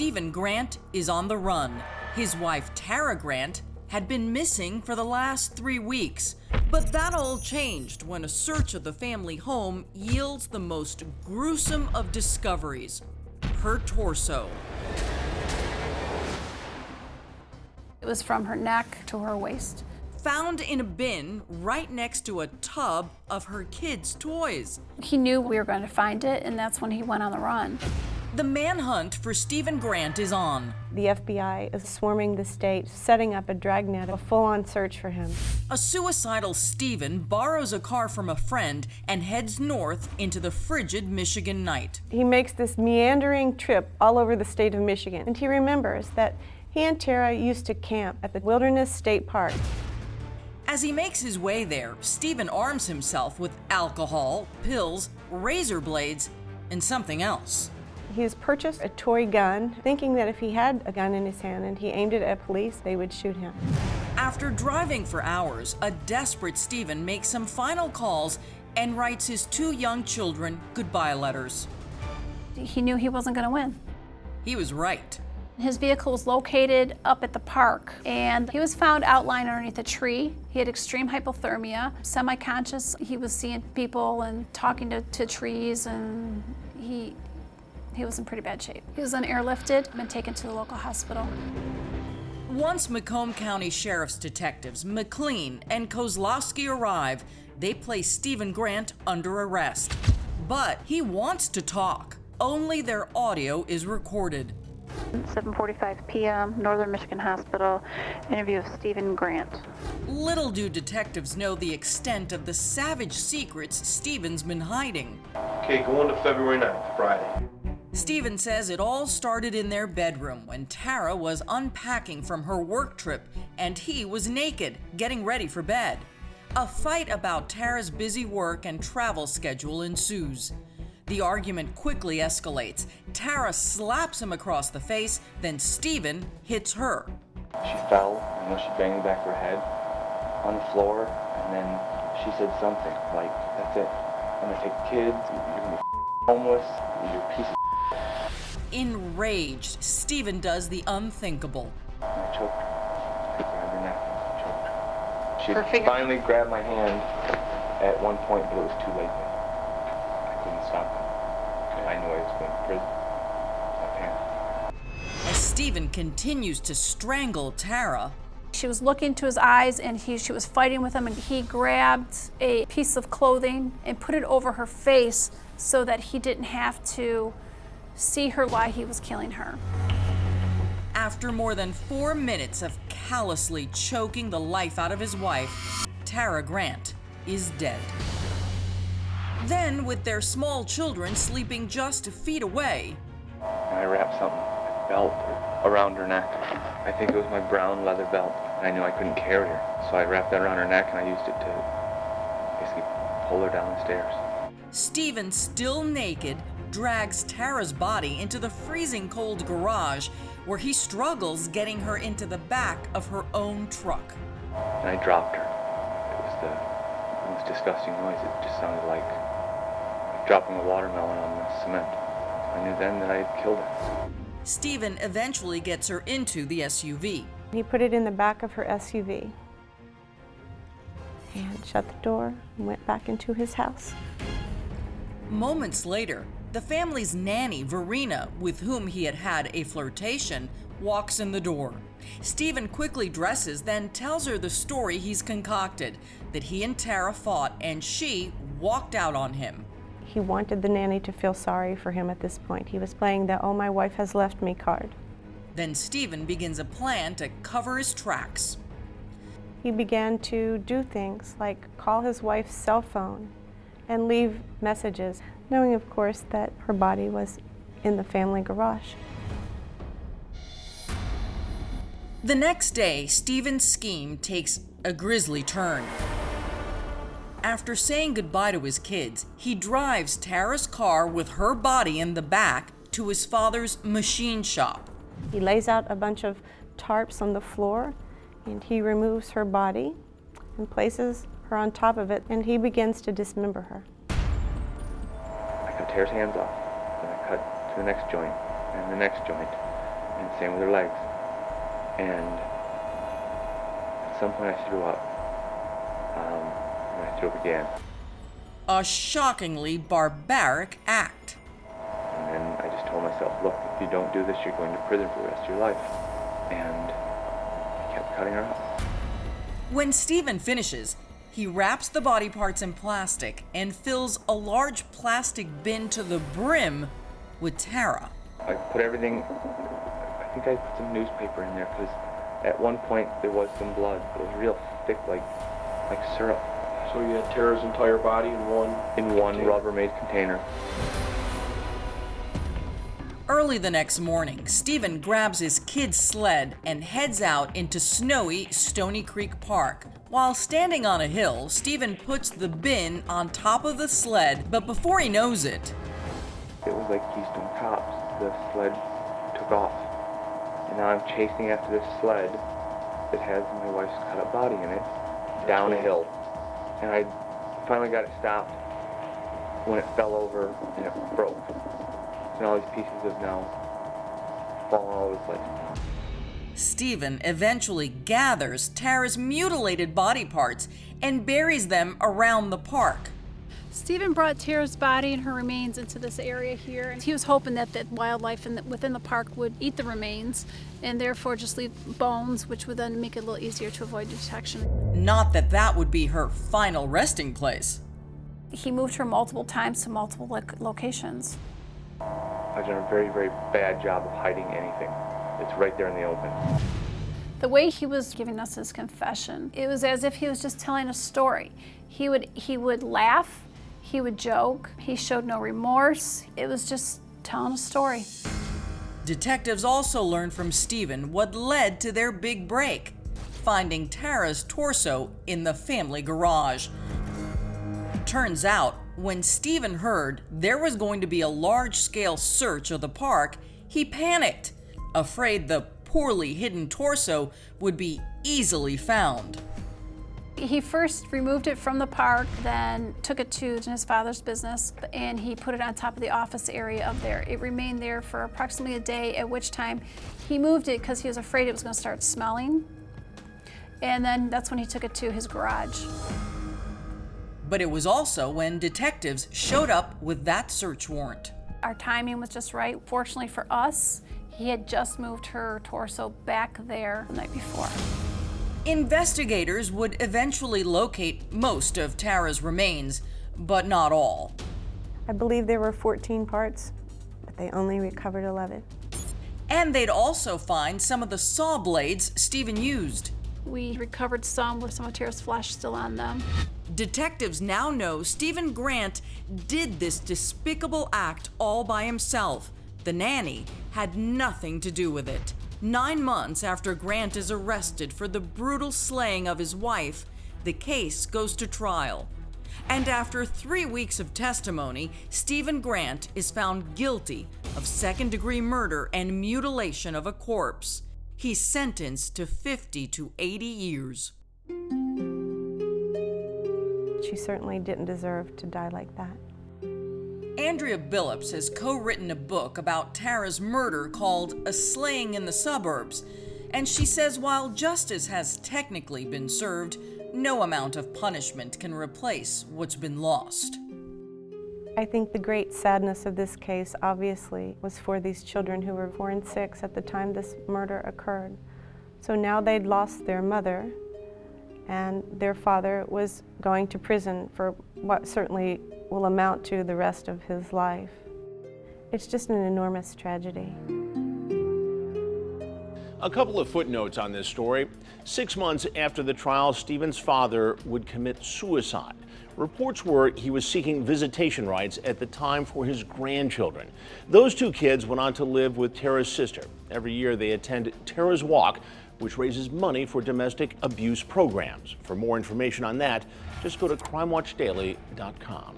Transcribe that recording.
Stephen Grant is on the run. His wife, Tara Grant, had been missing for the last 3 weeks. But that all changed when a search of the family home yields the most gruesome of discoveries: her torso. It was from her neck to her waist. Found in a bin right next to a tub of her kids' toys. He knew we were going to find it, and that's when he went on the run. The manhunt for Stephen Grant is on. The FBI is swarming the state, setting up a dragnet, a full-on search for him. A suicidal Stephen borrows a car from a friend and heads north into the frigid Michigan night. He makes this meandering trip all over the state of Michigan, and he remembers that he and Tara used to camp at the Wilderness State Park. As he makes his way there, Stephen arms himself with alcohol, pills, razor blades, and something else. He has purchased a toy gun, thinking that if he had a gun in his hand and he aimed it at police, they would shoot him. After driving for hours, a desperate Stephen makes some final calls and writes his 2 young children goodbye letters. He knew he wasn't going to win. He was right. His vehicle was located up at the park, and he was found outlined underneath a tree. He had extreme hypothermia, semi-conscious. He was seeing people and talking to trees, and he was in pretty bad shape. He was unairlifted and taken to the local hospital. Once Macomb County Sheriff's detectives McLean and Kozlowski arrive, they place Stephen Grant under arrest. But he wants to talk. Only their audio is recorded. 7:45 p.m., Northern Michigan Hospital, interview of Stephen Grant. Little do detectives know the extent of the savage secrets Stephen's been hiding. Okay, going to February 9th, Friday. Stephen says it all started in their bedroom when Tara was unpacking from her work trip and he was naked, getting ready for bed. A fight about Tara's busy work and travel schedule ensues. The argument quickly escalates. Tara slaps him across the face, then Stephen hits her. She fell, and then she banged back her head on the floor, and then she said something like, "That's it. I'm gonna take the kids, you're gonna be homeless, you're a piece of." Enraged, Stephen does the unthinkable. And I choked her. I grabbed her neck and choked her. She Her finger- finally grabbed my hand at one point, but it was too late then. I couldn't stop her. I knew I was going to prison. I panicked. As Stephen continues to strangle Tara, She was looking into his eyes, and she was fighting with him, and he grabbed a piece of clothing and put it over her face so that he didn't have to see her while he was killing her. after more than 4 minutes of callously choking the life out of his wife, Tara Grant is dead. Then, with their small children sleeping just feet away, And I wrapped something, a belt around her neck. I think it was my brown leather belt. I knew I couldn't carry her, so I wrapped that around her neck and I used it to basically pull her down the stairs. Stephen, still naked, drags Tara's body into the freezing cold garage where he struggles getting her into the back of her own truck. And I dropped her. It was the most disgusting noise. It just sounded like dropping a watermelon on the cement. I knew then that I had killed her. Stephen eventually gets her into the SUV. He put it in the back of her SUV and shut the door and went back into his house. Moments later, the family's nanny, Verena, with whom he had had a flirtation, walks in the door. Stephen quickly dresses, then tells her the story he's concocted, that he and Tara fought and she walked out on him. He wanted the nanny to feel sorry for him at this point. He was playing the "oh, my wife has left me" card. Then Stephen begins a plan to cover his tracks. He began to do things like call his wife's cell phone and leave messages, knowing, of course, that her body was in the family garage. The next day, Stephen's scheme takes a grisly turn. After saying goodbye to his kids, he drives Tara's car with her body in the back to his father's machine shop. He lays out a bunch of tarps on the floor, and he removes her body and places her on top of it, and he begins to dismember her. I cut Tara's hands off, then I cut to the next joint, and the next joint, and same with her legs. And at some point I threw up. And I threw up again. A shockingly barbaric act. And then I just told myself, look, if you don't do this, you're going to prison for the rest of your life. And I kept cutting her up. When Stephen finishes, he wraps the body parts in plastic and fills a large plastic bin to the brim with Tara. I put everything, I think I put some newspaper in there because at one point there was some blood. It was real thick, like syrup. So you had Tara's entire body in one container. Rubbermaid container. Early the next morning, Stephen grabs his kid's sled and heads out into snowy Stony Creek Park. While standing on a hill, Stephen puts the bin on top of the sled, but before he knows it, it was like Keystone Cops. The sled took off. And now I'm chasing after this sled that has my wife's cut up body in it down a hill. And I finally got it stopped when it fell over and it broke. And all these pieces have now fallen all over the place. Stephen eventually gathers Tara's mutilated body parts and buries them around the park. Stephen brought Tara's body and her remains into this area here. And he was hoping that wildlife within the park would eat the remains and therefore just leave bones, which would then make it a little easier to avoid detection. Not that that would be her final resting place. He moved her multiple times to multiple locations. I've done a very, very bad job of hiding anything. It's right there in the open. The way he was giving us his confession, it was as if he was just telling a story. He would laugh, he would joke, he showed no remorse. It was just telling a story. Detectives also learned from Stephen what led to their big break, finding Tara's torso in the family garage. Turns out, when Stephen heard there was going to be a large-scale search of the park, he panicked, afraid the poorly hidden torso would be easily found. He first removed it from the park, then took it to his father's business, and he put it on top of the office area up there. It remained there for approximately a day, at which time he moved it because he was afraid it was going to start smelling. And then that's when he took it to his garage. But it was also when detectives showed up with that search warrant. Our timing was just right. Fortunately for us, he had just moved her torso back there the night before. Investigators would eventually locate most of Tara's remains, but not all. I believe there were 14 parts, but they only recovered 11. And they'd also find some of the saw blades Stephen used. We recovered some with some of Tara's flesh still on them. Detectives now know Stephen Grant did this despicable act all by himself. The nanny had nothing to do with it. 9 months after Grant is arrested for the brutal slaying of his wife, the case goes to trial. And after 3 weeks of testimony, Stephen Grant is found guilty of second-degree murder and mutilation of a corpse. He's sentenced to 50 to 80 years. She certainly didn't deserve to die like that. Andrea Billups has co-written a book about Tara's murder called A Slaying in the Suburbs, and she says while justice has technically been served, no amount of punishment can replace what's been lost. I think the great sadness of this case, obviously, was for these children who were 4 and 6 at the time this murder occurred. So now they'd lost their mother, and their father was going to prison for what certainly will amount to the rest of his life. It's just an enormous tragedy. A couple of footnotes on this story. 6 months after the trial, Stephen's father would commit suicide. Reports were he was seeking visitation rights at the time for his grandchildren. Those 2 kids went on to live with Tara's sister. Every year they attend Tara's Walk, which raises money for domestic abuse programs. For more information on that, just go to crimewatchdaily.com.